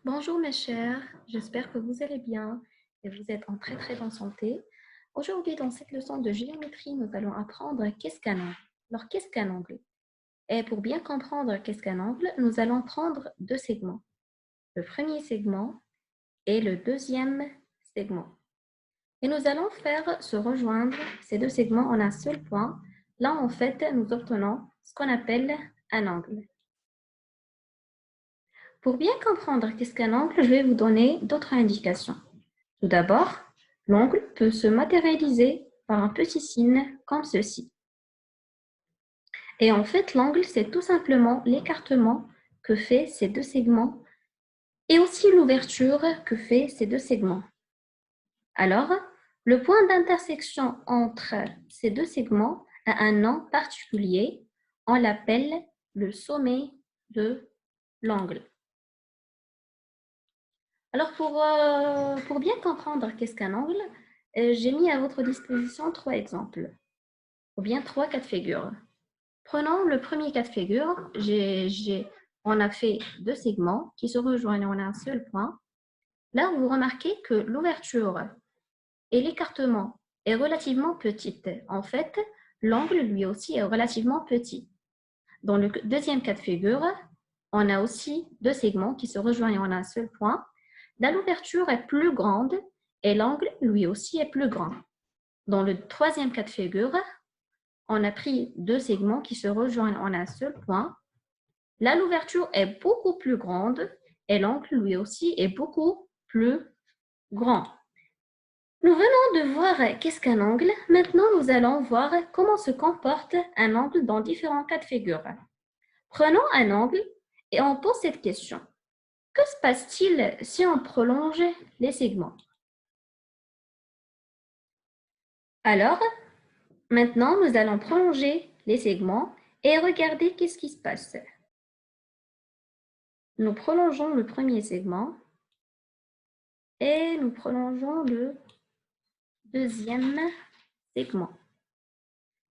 Bonjour mes chers, j'espère que vous allez bien et vous êtes en très bonne santé. Aujourd'hui, dans cette leçon de géométrie, nous allons apprendre qu'est-ce qu'un angle. Alors, qu'est-ce qu'un angle? Et pour bien comprendre qu'est-ce qu'un angle, nous allons prendre deux segments. Le premier segment et le deuxième segment. Et nous allons faire se rejoindre ces deux segments en un seul point. Là, en fait, nous obtenons ce qu'on appelle un angle. Pour bien comprendre qu'est-ce qu'un angle, je vais vous donner d'autres indications. Tout d'abord, l'angle peut se matérialiser par un petit signe comme ceci. Et en fait, l'angle, c'est tout simplement l'écartement que fait ces deux segments et aussi l'ouverture que fait ces deux segments. Alors, le point d'intersection entre ces deux segments a un nom particulier. On l'appelle le sommet de l'angle. Alors, pour bien comprendre qu'est-ce qu'un angle, j'ai mis à votre disposition trois exemples, ou bien trois cas de figure. Prenons le premier cas de figure. On a fait deux segments qui se rejoignent en un seul point. Là, vous remarquez que l'ouverture et l'écartement est relativement petite. En fait, l'angle, lui aussi, est relativement petit. Dans le deuxième cas de figure, on a aussi deux segments qui se rejoignent en un seul point. Là, l'ouverture est plus grande et l'angle, lui aussi, est plus grand. Dans le troisième cas de figure, on a pris deux segments qui se rejoignent en un seul point. Là, l'ouverture est beaucoup plus grande et l'angle, lui aussi, est beaucoup plus grand. Nous venons de voir qu'est-ce qu'un angle. Maintenant, nous allons voir comment se comporte un angle dans différents cas de figure. Prenons un angle et on pose cette question. Que se passe-t-il si on prolonge les segments? Alors, maintenant, nous allons prolonger les segments et regarder qu'est-ce qui se passe. Nous prolongeons le premier segment et nous prolongeons le deuxième segment.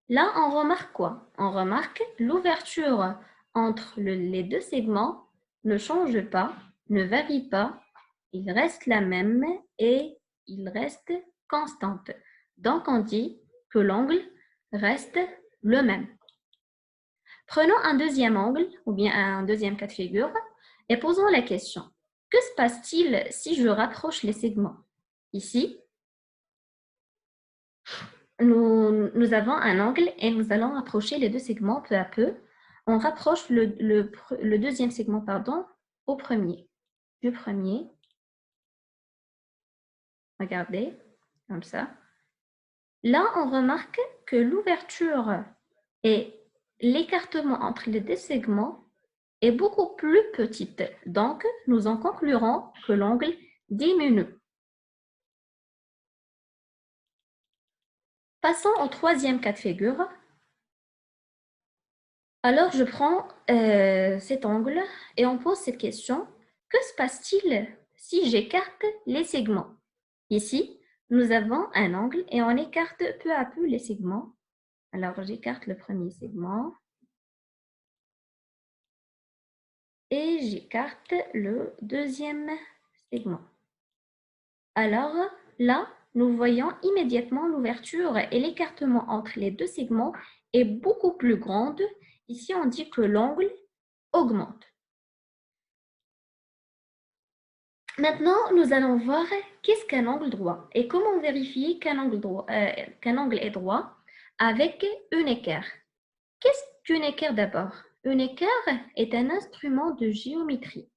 Là, on remarque quoi? On remarque l'ouverture entre les deux segments ne change pas, ne varie pas, il reste la même et il reste constante. Donc, on dit que l'angle reste le même. Prenons un deuxième angle ou bien un deuxième cas de figure et posons la question. Que se passe-t-il si je rapproche les segments? Ici, nous avons un angle et nous allons rapprocher les deux segments peu à peu. On rapproche le deuxième segment au premier. Du premier, regardez, comme ça. Là, on remarque que l'ouverture et l'écartement entre les deux segments est beaucoup plus petite. Donc, nous en conclurons que l'angle diminue. Passons au troisième cas de figure. Alors, je prends cet angle et on pose cette question. Que se passe-t-il si j'écarte les segments? Ici, nous avons un angle et on écarte peu à peu les segments. Alors, j'écarte le premier segment et j'écarte le deuxième segment. Alors, là, nous voyons immédiatement l'ouverture et l'écartement entre les deux segments est beaucoup plus grande. Ici, on dit que l'angle augmente. Maintenant, nous allons voir qu'est-ce qu'un angle droit et comment vérifier qu'un angle est droit avec une équerre. Qu'est-ce qu'une équerre d'abord? Une équerre est un instrument de géométrie.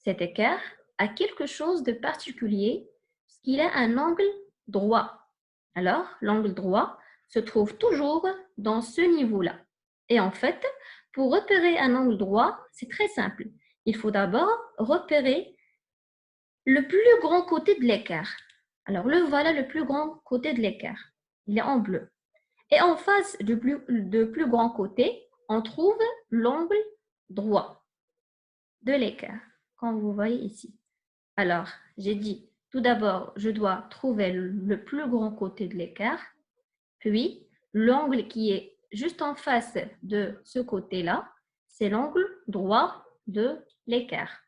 Cette équerre a quelque chose de particulier parce qu'il a un angle droit. Alors, l'angle droit se trouve toujours dans ce niveau-là. Et en fait, pour repérer un angle droit, c'est très simple. Il faut d'abord repérer le plus grand côté de l'équerre. Alors, le voilà le plus grand côté de l'équerre. Il est en bleu. Et en face du plus grand côté, on trouve l'angle droit de l'équerre, comme vous voyez ici. Alors, j'ai dit, tout d'abord, je dois trouver le plus grand côté de l'équerre, puis l'angle qui est juste en face de ce côté-là, c'est l'angle droit de l'équerre.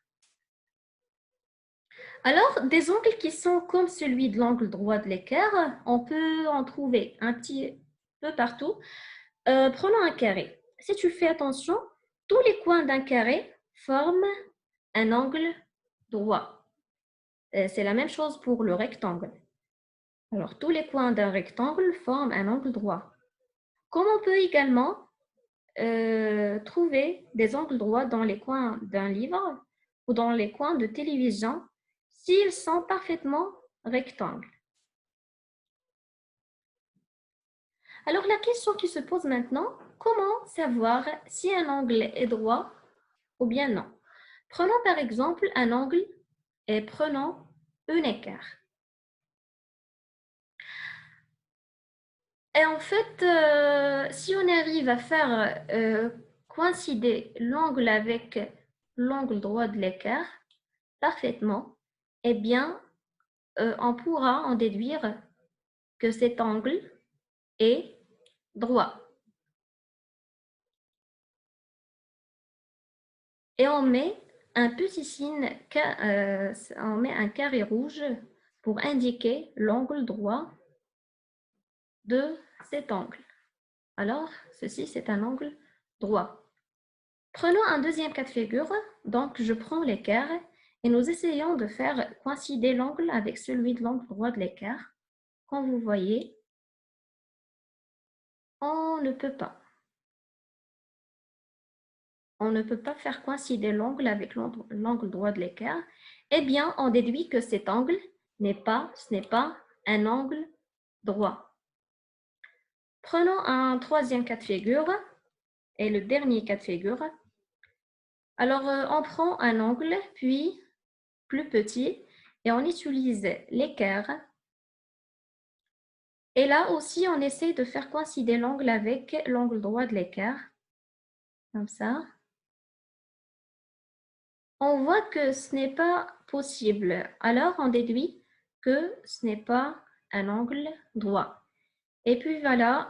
Alors, des angles qui sont comme celui de l'angle droit de l'équerre, on peut en trouver un petit peu partout. Prenons un carré. Si tu fais attention, tous les coins d'un carré forment un angle droit. C'est la même chose pour le rectangle. Alors, tous les coins d'un rectangle forment un angle droit. Comme on peut également trouver des angles droits dans les coins d'un livre ou dans les coins de télévision s'ils sont parfaitement rectangles. Alors, la question qui se pose maintenant, comment savoir si un angle est droit ou bien non? Prenons par exemple un angle et prenons un équerre. Et en fait, si on arrive à faire coïncider l'angle avec l'angle droit de l'équerre parfaitement, eh bien, on pourra en déduire que cet angle est droit. Et on met un petit signe, on met un carré rouge pour indiquer l'angle droit de cet angle. Alors, ceci, c'est un angle droit. Prenons un deuxième cas de figure. Donc, je prends l'équerre et nous essayons de faire coïncider l'angle avec celui de l'angle droit de l'équerre. Comme vous voyez, on ne peut pas. On ne peut pas faire coïncider l'angle avec l'angle droit de l'équerre. Eh bien, on déduit que cet angle ce n'est pas un angle droit. Prenons un troisième cas de figure et le dernier cas de figure. Alors, on prend un angle, puis plus petit, et on utilise l'équerre. Et là aussi, on essaie de faire coïncider l'angle avec l'angle droit de l'équerre, comme ça. On voit que ce n'est pas possible. Alors, on déduit que ce n'est pas un angle droit. Et puis voilà.